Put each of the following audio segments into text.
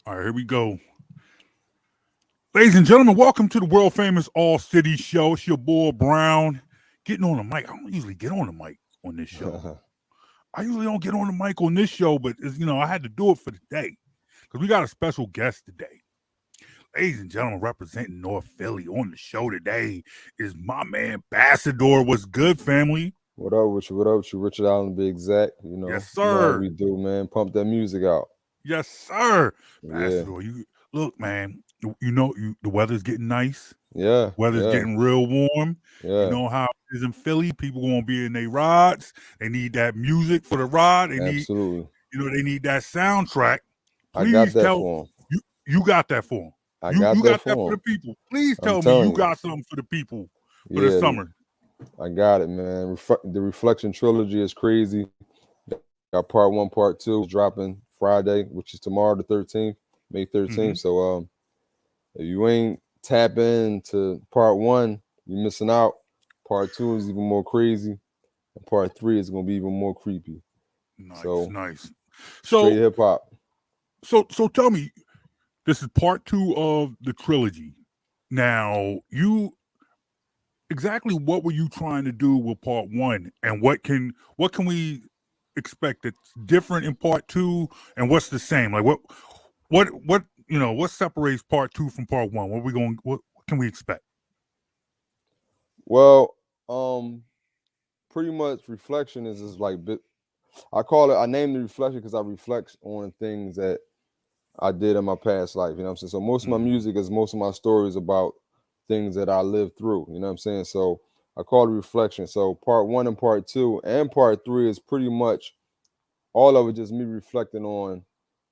All right, here we go. Ladies and gentlemen, welcome to the world famous All City Show. It's your boy Brown getting on the mic. I don't usually get on the mic on this show. I usually don't get on the mic on this show, but I had to do it for today because we got a special guest today. Ladies and gentlemen, representing North Philly on the show today is my man Bassador. What's good, family? What up with you? What up with you? Richard Allen, be exact. Yes, You know how sir. we do, man. Pump that music out. Yes, sir. Yeah, Bassador, you look, man. The weather's getting nice. yeah, Weather's yeah, getting real warm. You yeah. know how it is in Philly. People gonna be in their rods. They need that music for the ride. Absolutely. They need that soundtrack. I got Please that tell for him. you got that for them. I You got that got that for for the him. people. Please I'm tell me you telling you. got something for the people for the Yeah, summer. I got it, man. The Reflection trilogy is crazy. Got part one, part two dropping Friday, which is tomorrow, the 13th, May 13th. Hmm. So if you ain't tap into part one, you're missing out. Part two is even more crazy. And part three is gonna be even more creepy. Nice, So nice. straight So hip hop. so tell me, this is part two of the trilogy. Now, you exactly what were you trying to do with part one, and what can we expect that's different in part two, and what's the same? Like what separates part two from part one? What can we expect? Well, um, pretty much reflection is just like I call it. I named it reflection because I reflect on things that I did in my past life. You know what I'm saying? So most of my Mm-hmm. music is most of my stories about things that I lived through. You know what I'm saying? So I call it reflection. So part one and part two and part three is pretty much all of it just me reflecting on,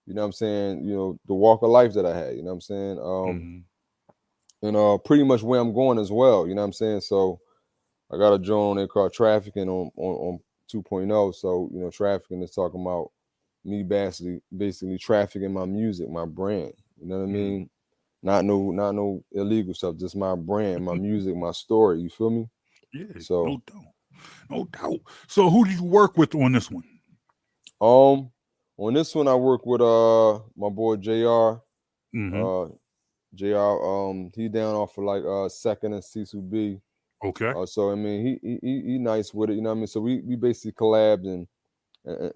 you know what I'm saying, the walk of life that I had, you know what I'm saying? Mm-hmm. And pretty much where I'm going as well, you know what I'm saying? So I got a joint they call trafficking on 2.0. So, trafficking is talking about me basically trafficking my music, my brand. You know what I Mm-hmm. mean? Not no illegal stuff, just my brand, my music, my story. You feel me? Yeah, So no doubt, no doubt. So who did you work with on this one? um on this one I work with my boy JR. Mm-hmm. Uh JR, he down off of like second and Cecil B. Okay. So I mean he nice with it, you know what I mean? So we basically collabed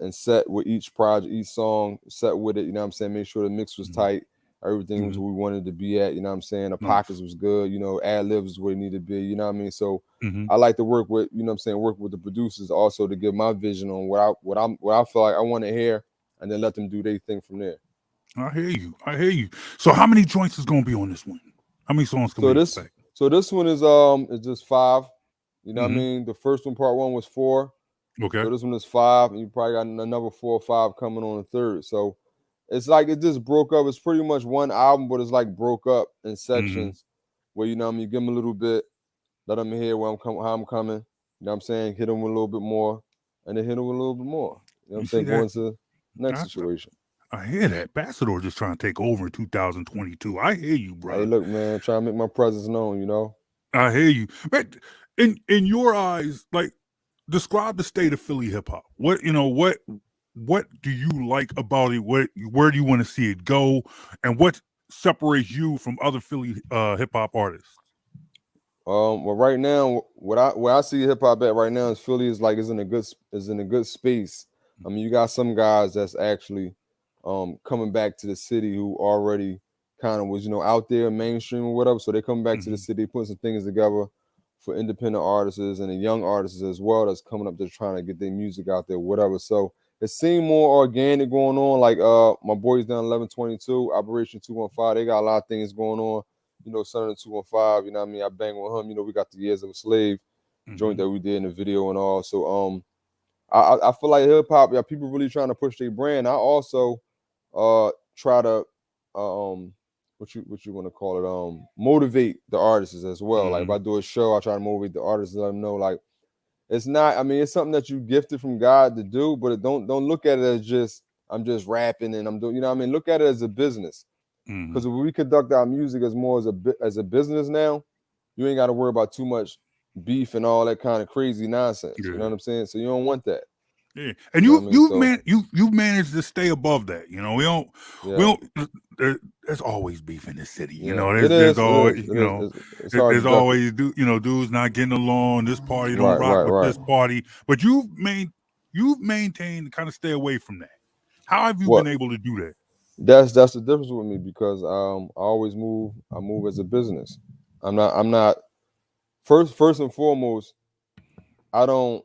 and set with each project, each song, set with it, you know what I'm saying? Make sure the mix was Mm-hmm. tight, everything was Mm-hmm. where we wanted to be at, you know what I'm saying? The pockets Nice. was good, ad libs was where it needed to be, you know what I mean? So Mm-hmm. I like to work with, work with the producers also to give my vision on what I feel like I want to hear, and then let them do their thing from there. I hear you. I hear you. So how many joints is gonna be on this one? How many songs can So we this expect? so this one is just five. You know what I Mm-hmm. mean? The first one, part one, was four. Okay. So this one is five, and you probably got another 4 or 5 coming on the third. So it's like it just broke up. It's pretty much one album, but it's like broke up in Mm-hmm. sections where you know what I mean. You give them a little bit, let them hear where I'm coming, how I'm coming. You know what I'm saying? Hit them with a little bit more, and then hit them with a little bit more. You know what I'm You see saying? Going that? to the next I, situation. I hear that. Bassador just trying to take over in 2022. I hear you, Hey, brother. look, man, trying to make my presence known. I hear you. But in your eyes, like describe the state of Philly hip hop. What do you like about it? Where do you want to see it go? And what separates you from other Philly hip hop artists? Well, right now, where I see hip hop at right now is Philly is in a good space. I mean, you got some guys that's actually coming back to the city who already kind of was out there mainstream or whatever. So they come back to the Mm-hmm. city, put some things together for independent artists and the young artists as well that's coming up there trying to get their music out there, whatever. So it seemed more organic going on. Like my boys down 1122, Operation 215, they got a lot of things going on. Son of the 215, you know what I mean? I bang with him. We got the Years of a Slave joint Mm-hmm. that we did in the video and all. So I feel like hip hop, yeah, people really trying to push their brand. I also try to what you want to call it, motivate the artists as well. Like if Mm-hmm. I do a show, I try to motivate the artists, let them know like it's not, I mean, it's something that you gifted from God to do, but don't look at it as just I'm just rapping and I'm doing, you know what I mean? Look at it as a business. Mm-hmm. Because if we conduct our music as more as a business now, you ain't got to worry about too much beef and all that kind of crazy nonsense. You know Yeah. what I'm saying? So you don't want that. Yeah, and You know what I mean? So you've managed to stay above that. You know, we yeah, don't. There's always beef in the city. You yeah. know, It there's is. It always, is. It you is. know, It's hard to there's duck it. always dudes not getting along. This party don't Right. rock Right. with Right. this party, but you've maintained to kind of stay away from that. How have you What? been able to do that? That's the difference with me because I always move. I move as a business. I'm not first and foremost. I don't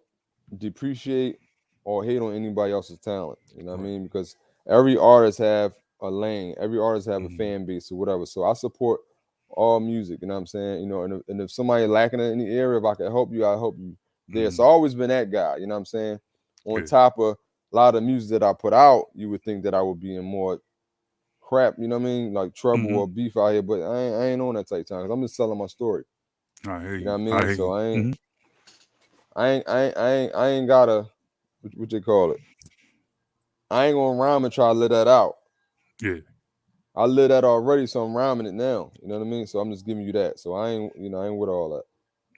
depreciate or hate on anybody else's talent. You know what I Right. mean? Because every artist have a lane. Every artist have a Mm-hmm. fan base or whatever. So I support all music. You know what I'm saying? You know, and if somebody lacking in any area, if I can help you, I'll help you there. Mm-hmm. So I always been that guy. You know what I'm saying? On Good. top of a lot of music that I put out, you would think that I would be in more crap. You know what I mean? Like trouble Mm-hmm. or beef out here, but I ain't on that type of time. 'Cause I'm just telling my story. I hear You know you. what I I mean? hear So you. Mm-hmm. I ain't gotta what they call it. I ain't gonna rhyme and try to let that out. Yeah. I lit that already, so I'm rhyming it now. You know what I mean? So I'm just giving you that. So I ain't with all that.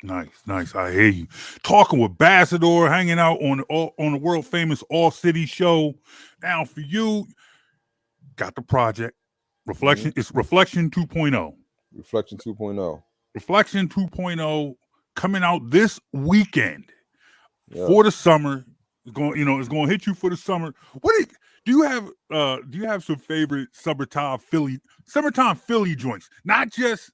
Nice, nice. I hear you. Talking with Bassador, hanging out on the world famous All City show. Now for you, got the project. Mm-hmm. Reflection. It's Reflection 2.0. Reflection 2.0. Reflection 2.0 coming out this weekend Yeah. for the summer. It's going to hit you for the summer. Do you have some favorite summertime Philly joints? Not just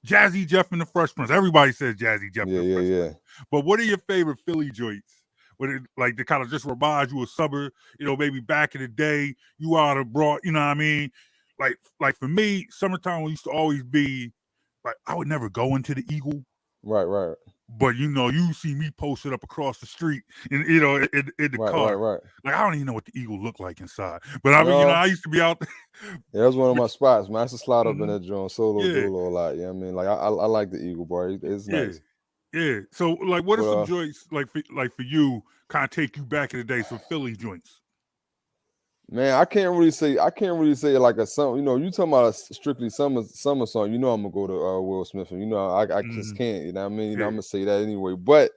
Jazzy Jeff and the Fresh Prince. Everybody says Jazzy Jeff and Yeah, the yeah, Fresh yeah. Prince. But what are your favorite Philly joints? What it like to kind of just remind you of summer, maybe back in the day, you ought to brought, you know what I mean? Like for me, summertime used to always be like I would never go into the Eagle, Right, right. but you see me posted up across the street in the Right, right, car. right. Like I don't even know what the Eagle looked like inside. But I mean, No, I used to be out there. yeah, that's one of my spots, man. I used to slide up in Mhm. that joint, solo Yeah, dolo a lot. You know what I mean? Like I like the Eagle Bar. It's yeah. nice. Yeah. So, like, what are But some joints like for you? Kind of take you back in the day. Some Philly joints. man, I can't really say like a song. You know, you talking about a strictly summer song. You know, I'm gonna go to Will Smith, and you know, I just Mm-hmm. can't. You know what I mean? You know, I'm Yeah. gonna say that anyway. But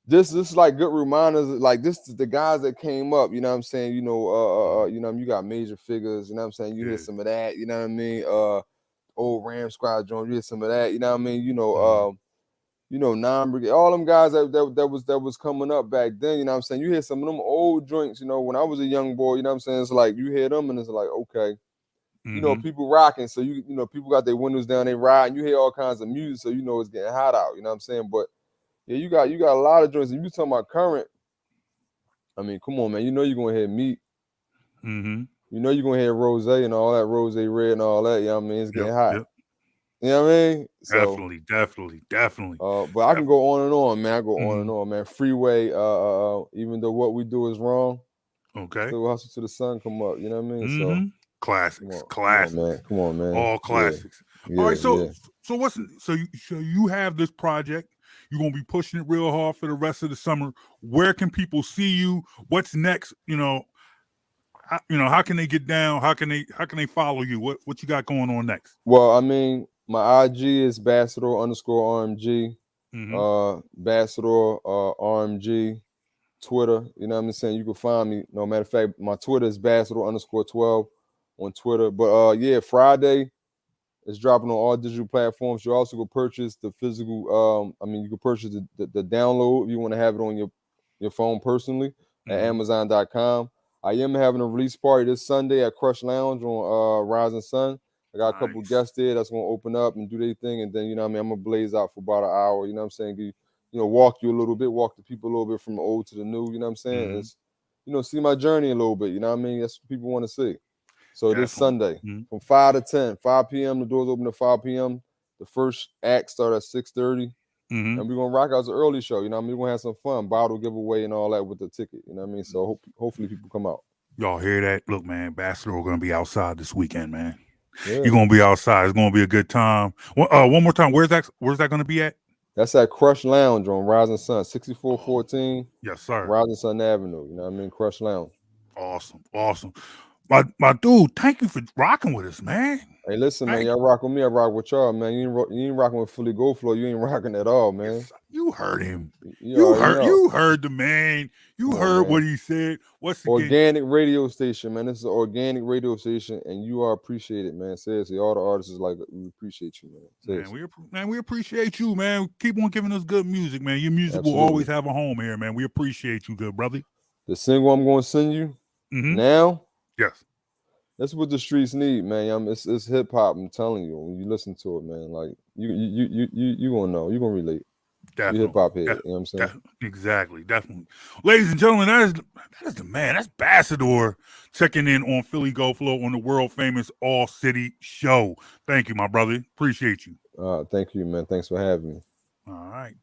this is like good reminders. Like this is the guys that came up. You know what I'm saying? You got major figures. You know what I'm saying? You hear Yeah. some of that. You know what I mean? Old Ram Squad Jones. You hear some of that. You know what I mean? Mm-hmm. Nine Brigade, all them guys that was coming up back then, you know what I'm saying? You hear some of them old joints, when I was a young boy, you know what I'm saying? It's like you hear them and it's like, okay, Mm-hmm. people rocking. So people got their windows down, they ride, and you hear all kinds of music, so it's getting hot out, you know what I'm saying? But yeah, you got a lot of joints. If you talking about current, I mean, come on, man, you're gonna hear Meat, Mm-hmm. you're gonna hear Rose and all that, Rose Red and all that, you know what I mean? It's Yep. getting hot. Yep. You know what I mean? So Definitely. Definitely. Definitely. but I can Definitely. go on and on, man. I go on Mm-hmm. and on, man. Freeway, even though what we do is wrong, Okay. still hustle till the sun come up. You know what I mean? So Mm-hmm. Classics. come on, Classics. man. Come on, man. All Yeah, classics. All yeah, right. So yeah. so what's so you have this project. You're gonna be pushing it real hard for the rest of the summer. Where can people see you? What's next? How can they get down? How can they follow you? What you got going on next? Well, I mean, my IG is Bassador_RMG, Mm-hmm. Bassador RMG, Twitter. You know what I'm saying? You can find me. No matter of fact, my Twitter is Bassador_12 on Twitter. But yeah, Friday. It's dropping on all digital platforms. You also go purchase the physical. You can purchase the download if you want to have it on your phone personally at Mm-hmm. Amazon.com. I am having a release party this Sunday at Crush Lounge on Rising Sun. I got a couple Nice. guests there that's gonna open up and do their thing, and then I'm gonna blaze out for about an hour. You know what I'm saying? Walk you a little bit, walk the people a little bit from the old to the new. You know what I'm saying? Mm-hmm. It's see my journey a little bit. You know what I mean? That's what people want to see. So this Definitely. Sunday Mm-hmm. from 5 to 10, 5 p.m. The doors open at 5 p.m. The first act start at 6:30. Mm-hmm. And we're gonna rock out the early show. You know what I mean? We're gonna have some fun, bottle giveaway and all that with the ticket. You know what I mean? So hopefully people come out. Y'all hear that? Look, man, Bachelor, we're gonna be outside this weekend, man. Yeah. You're gonna be outside. It's gonna be a good time. One more time. Where's that gonna be at? That's at Crush Lounge on Rising Sun, Oh, 6414 yes, sir. Rising Sun Avenue. You know what I mean? Crush Lounge. Awesome. Awesome. My dude, thank you for rocking with us, man. Hey, listen, man, Thank y'all rock with me, I rock with y'all, man. You ain't rocking with Philly Go Flow. You ain't rocking at all, man. Yes, you heard him. You already know. You heard the man. You Come on, heard man. what he said. What's the Organic radio station, man. This is an organic radio station, and you are appreciated, man. Seriously, all the artists is like, we appreciate you, man. Seriously. Man, we appreciate you, man. Keep on giving us good music, man. Your music will Absolutely. always have a home here, man. We appreciate you, good brother. The single I'm going to send you now, yes, that's what the streets need, man. It's hip hop. I'm telling you, when you listen to it, man, like you gonna know, you gonna relate. definitely. Hip hop head, you know what I'm saying? Exactly, definitely. Ladies and gentlemen, that is the man. That's Bassador checking in on Philly Go Flow on the world famous All City Show. Thank you, my brother. Appreciate you. Thank you, man. Thanks for having me. All right.